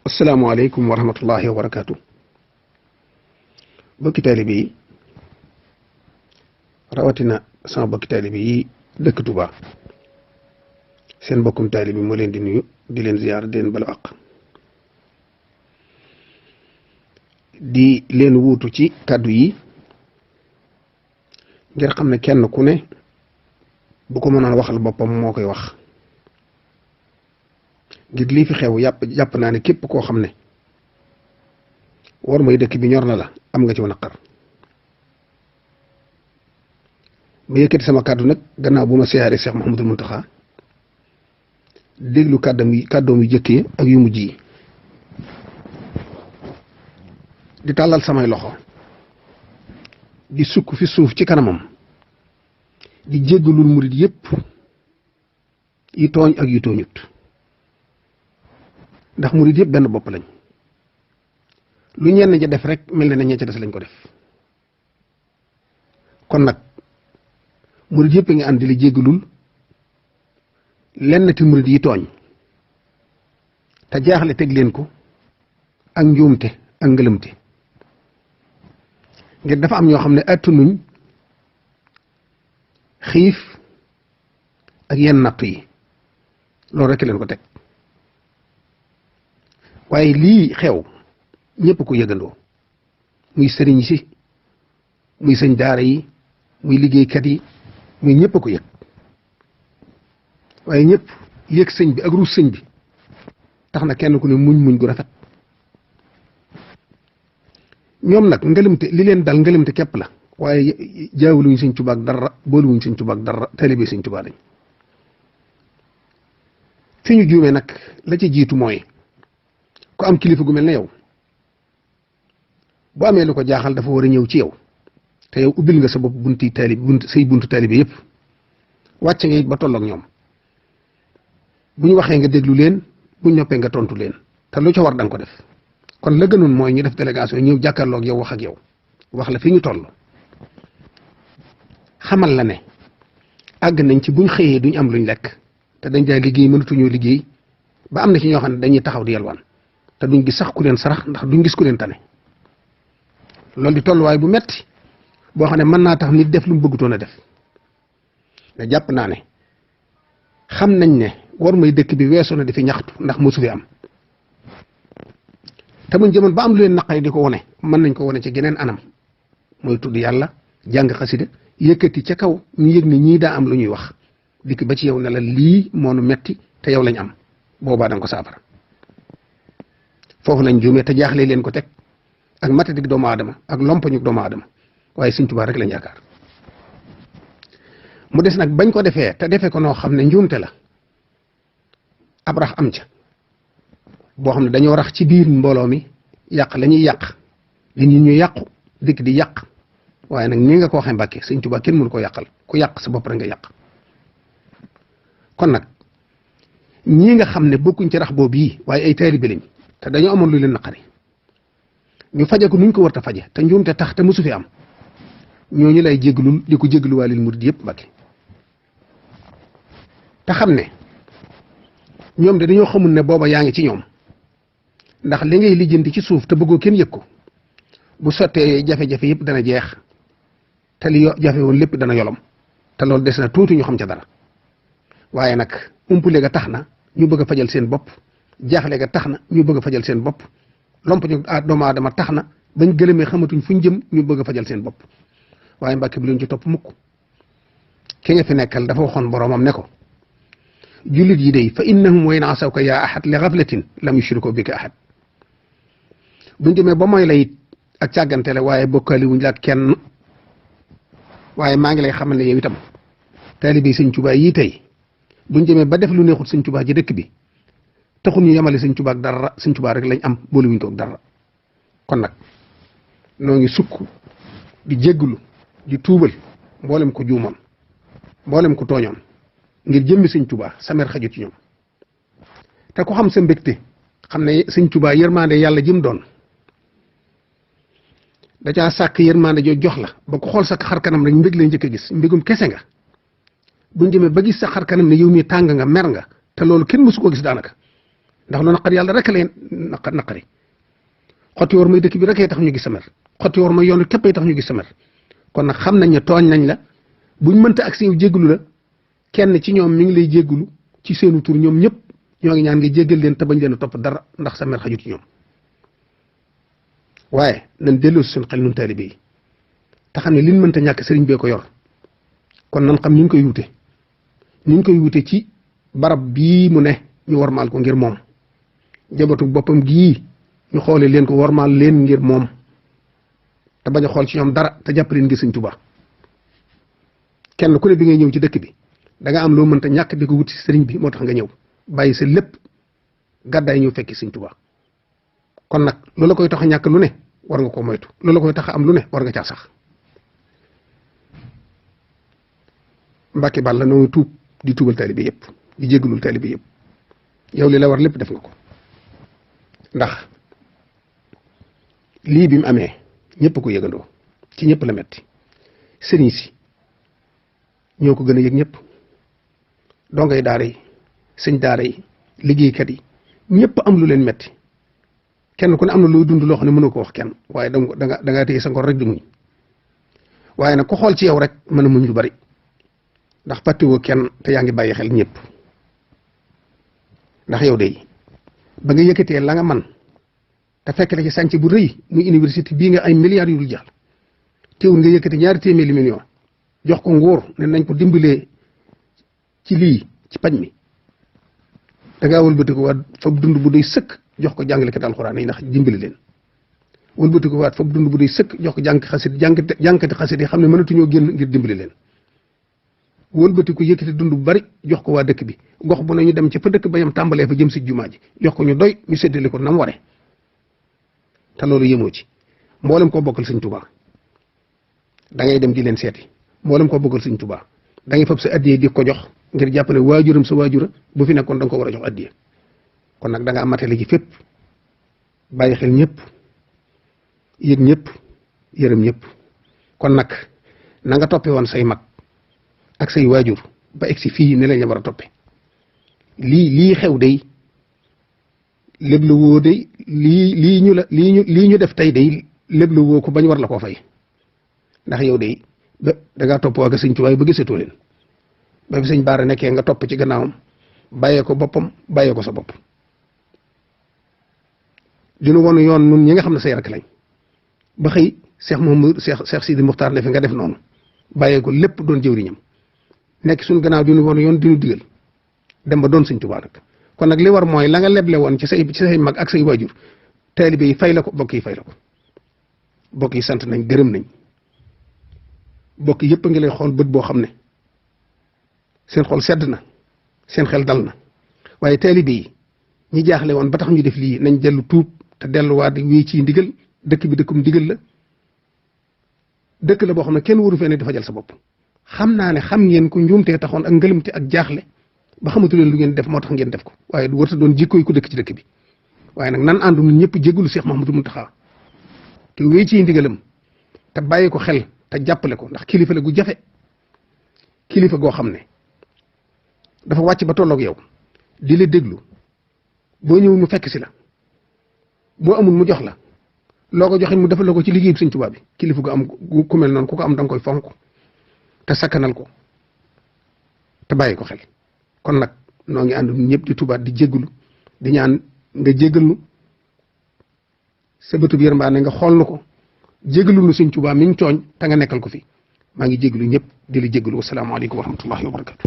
asalaamaaleykum wa rahmatullahi wa barakaatu. bokki taalibe yi rawatina sama bokki taalibe yi dëkk Touba seen bokkum taalibe moo leen di nuyu di leen ziyaar di leen balu àq di leen wuutu ci kàddu yi ngir xam ne kenn ku ne bu ko mënoon waxal boppam moo koy wax ngir lii fi xew jàpp naa ne képp koo xam ne war may dëkk bi ñor na la am nga ci naqar ma yëkkati sama kàddu nag gannaaw bu ma siyaaree Cheikh Mouhamadul Mountakha déglu kàddoom yu jëkk yi ak yu mujj yi di tàllal samay loxo di sukk fi suuf ci kanamam di jéggalul murit yépp yi tooñ ak yu tooñut ndax murit yëpp benn bopp lañ lu ñenn ja def rek mel na ña ca des lañ ko def kon nag murit yëpp nga ànd di la jéggalul lenn ti murit yi tooñ te jaaxle teg leen ko ak njuumte ak ngëlëmte ngir dafa am ñoo xam ne attanuñ xiif ak yenn nattu yi loolu rek leen ko teg waaye lii xew ñëpp ko yëgandoo muy sëriñ si muy sëñ daara yi muy liggéeykat yi muy ñëpp ko yëg waaye ñëpp yëg sëñ bi ak ruus sëñ bi tax na kenn ku ne muñ gu rafet ñoom nag ngëlëmte li leen dal ngëlëmte képp la waaye jaawuluñ sëñ Tuubaa ak dara booluwuñ sëñ Tuubaa ak dara taalibe sëñ Tuubaa dañ fi ñu juumee nag la ci jiitu mooy ku am kilifa gu mel ne yow bu amee lu ko jaaxal dafa war a ñëw ci yow te yow ubbil nga sa bopp bunti taalib say buntu taalibe yëpp wàcce nga it ba tolloog ñoom bu ñu waxee nga déglu leen bu ñu noppee nga tontu leen te lu ca war danga ko def kon la gënoon mooy ñu def délégation ñëw jàkkaarloog yow wax ak yow wax la fi ñu toll xamal la ne àgg nañ ci buñ xëyee duñ am luñ lekk te dañ daa liggéey mënatuñoo liggéey ba am na ci ñoo xam ne dañuy taxaw di yalwaan te duñ gis sax ku leen sarax ndax duñ gis ku leen tane loolu di tolluwaay bu metti boo xam ne mën naa tax nit def lu mu bëggutoon a def ne jàpp naa ne xam nañ ne war may dëkk bi weesoo na di fi ñaxtu ndax mosu fi am te buñ jëmoon ba am lu leen naqari di ko wone mën nañ ko wone ci geneen anam mooy tudd yàlla jàng xasida yëkkati ca kaw ñu yëg ne ñii daa am lu ñuy wax dikk ba ci yow ne la lii moonu metti te yow lañ am boobaa danga ko saafara foofu lañ juumee te jaaxle leen ko teg ak matadik doomu aadama ak lompañu doomu aadama waaye Sëñ Tuubaa rek lañ yaakaar mu des nag bañ ko defee te defee ko noo xam ne njuumte la ab rax am ca boo xam ne dañoo rax ci biir mbooloo mi yàq la ñuy yàq li nit ñu yàqu dikk di yàq waaye nag ni nga ko waxee Mbàkke Sëñ Tuubaa kenn mënu ko yàqal ku yàq sa bopp rek nga yàq kon nag ñii nga xam ne bokkuñ ci rax boobu yi waaye ay taalibe lañ te dañoo amoon lu leen naqari ñu faje ko nuñ ko war a faje te njuumte tax te mosu fi am ñooñu lay jéglul di ko jégluwaalil murid yëpp Mbàkke te xam ne ñoom de dañoo xamul ne booba yaa ngi ci ñoom ndax li ngay lijjanti ci suuf te bëggoo kenn yëg ko bu sottee jafe-jafe yëpp dana jeex te li jafe woon lépp dana yolom te loolu des na tuuti ñu xam ca dara waaye nag umpule ga tax na ñu bëgg a fajal seen bopp jaaxle ga tax na ñu bëgg a fajal seen bopp lomp ñu doomu aadama tax na bañ gëlëmee xamatuñ fuñ jëm ñu bëgg a fajal seen bopp waaye Mbàkke bu leen ci topp mukk ki nga fi nekkal dafa waxoon boroomam ne ko jullit yi day fa innahum wa in asawka yaa ahad li ghaflatin lam yushriku bika ahad buñ demee ba mooy la it ak càggante la waaye bokkaali wuñ la ak kenn waaye maa ngi lay xamal ne yow itam taalibe Sëñ Tuubaa yi tey buñ demee ba def lu neexut Sëñ Tuubaa ci dëkk bi taxul ñu yemale Sëñ Tuubaa ak dara Sëñ Tuubaa rek lañ am boole wuñ ko ak dara kon nag noo ngi sukk di jégglu di tuubal mboolem ko juumoon mboolem ko tooñoon ngir jëmmi Sëñ Tuubaa sa mer xaju ci ñoom te ko xam sa mbégte xam ne Sëñ Tuubaa yërmande yàlla jëm doon da caa sàkk yërmande joo jox la ba ko xool sa xar kanam rek mbég lay njëkk a gis mbégum kese nga buñ demee ba gis sa xar kanam ne yow mii tàng nga mer nga te loolu kenn mësu ko gis daanaka ndax lu naqari yàlla rek leen naqari xotti war may dëkk bi rek tax ñu gis sa mer xotti war may yoonu képp tax ñu gis sa mer kon nag xam nañ ne tooñ nañ la buñ mënta ak yow jéggalu la kenn ci ñoom mi ngi lay jéggalu ci seenu tur ñoom ñëpp ñoo ngi ñaan nga jéggal leen te bañ leen a topp dara ndax sa mer xaju ci ñoom waaye nañ delloo si suñ xel nun taalibe yi te xam ne liñ mënta ñàkk sëriñ bee ko yor kon nan xam ni ñu koy wute ci barab bii mu ne ñu warmaal ko ngir moom jabatu boppam gii ñu xoole leen ko warmaal leen ngir moom te bañ a xool ci ñoom dara te jàpp leen ngir Sëriñ Tuubaa kenn ku ne bi ngay ñëw ci dëkk bi da nga am loo mënta ñàkk di ko wuti si sëriñ bi moo tax nga ñëw bàyyi sa lépp gàddaay ñëw fekki Sëriñ Tuubaa kon nag loola koy tax a ñàkk lu ne war nga ko moytu loola koy tax a am lu ne war nga caa sax Mbàkke Bàlla noo ngi tuub di tuubal taalibe yëpp di jéggalul taalibe yëpp yow li la war lépp def nga ko ndax lii bi mu amee ñëpp ko yëgandoo ci ñëpp la metti sëriñ si ñoo ko gën a yëg ñëpp dongay daara yi sëñ daara yi liggéeykat yi ñëpp am lu leen metti kenn ku ne am na looy dund loo xam ne mënoo ko wax kenn waaye da nga téye sa ngor rek di muñ waaye nag ku xool ci yow rek mën a muñ lu bari ndax fàttewoo kenn te yaa ngi bàyyi xel ñëpp ndax yow de ba nga yëkkatee la nga man te fekk la ci sànc bu rëy muy université bii nga ay milliards yu dul jàll teewul nga yëkkati 200 millions jox ko nguur ne nañ ko dimbalee ci lii ci paj mi da ngaa wëlbatiku waat fab dund bu doy sëkk jox ko jàngalekat alxuraan yi ndax dimbali leen wëlbatiku waat fab dund bu doy sëkk jox ko jàngkati xasit yi xam ne mënatuñoo génn ngir dimbali leen wëlbatiku yëkkati dund bu bari jox ko waa dëkk bi gox bu ne ñu dem ci fa dëkk ba yam tàmbalee fa jëm si jumaa ji jox ko ñu doy ñu séddale ko nam ware te loolu yemoo ci mboolem koo bokkal Sëñ Tuubaa da ngay dem di leen seeti mboolem koo bokkal Sëñ Tuubaa da ngay fab sa addiye di ko jox ngir jàpp ne waajuram sa waajura bu fi nekkoon da nga ko war a jox addiye kon nag da nga amatale ci fépp bàyyi xel ñëpp yëg ñëpp yërëm ñëpp kon nag na nga toppe woon say mag ak say waajur ba egg si fii ne lañ la war a toppe lii xew day lépp la woo day lii ñu def tey day lépp la woo ko bañ war la koo fay ndax yow day ba da ngaa topp waa Sëñ Tuubaa ba gisatoo leen ba fi Sëñ Baara nekkee nga topp ci gannaawam bàyyee ko boppam bàyyee ko sa bopp dinu wonu yoon nun ñi nga xam ne say rek lañ ba xëy Cheikh Sidi Muxtaar ne fi nga def noonu bàyyee ko lépp doon jëwriñam nekk suñu gannaaw dinu wonu yoon dinu digal dem ba doon Sëñ Tuubaa nag kon nag li war mooy la nga leble woon ci say mag ak say waajur taalibe yi fay la ko bokk yi fay la ko bokk yi sant nañ gërëm nañ bokk yëpp a ngi lay xool bët boo xam ne seen xol sedd na seen xel dal na waaye taalibe yi ñi jaaxle woon ba tax ñu def lii nañ dellu tuub te delluwaat di wéy ci ndigal dëkk bi dëkkum ndigal la dëkk la boo xam ne kenn waru fee ne dafa jël sa bopp xam naa ne xam ngeen ko njuumtee taxoon ak ngëlëmte ak jaaxle ba xamatu leen lu ngeen def moo tax ngeen def ko waaye du warta doon jikko yi ku dëkk ci dëkk bi waaye nag nan àndu ñun ñëpp jéggulu Cheikh Mouhamadou Mountakha te wéy ci ndigalam te bàyyi ko xel te jàppale ko ndax kilifa la gu jafe kilifa goo xam ne dafa wàcc ba tolloog yow di la déglu boo ñëw mu fekk si la boo amul mu jox la loo ko joxe mu defal la ko ci liggéey Sëñ Tuubaa bi kilifa gu am ku mel noonu ku ko am da nga koy fonk te sakkanal ko te bàyyi ko xel kon nag noo ngi ànd ñëpp di tubaat di jégglu di ñaan nga jéggal nu sa bëtub yërmande nga xool nu ko jéggalu nu Sëñ Tuubaa mi ñu tooñ te nga nekkal ko fi maa ngi jégglu ñëpp di la jégglu wasalaamaaleykum wa rahmatullahi wa barakatu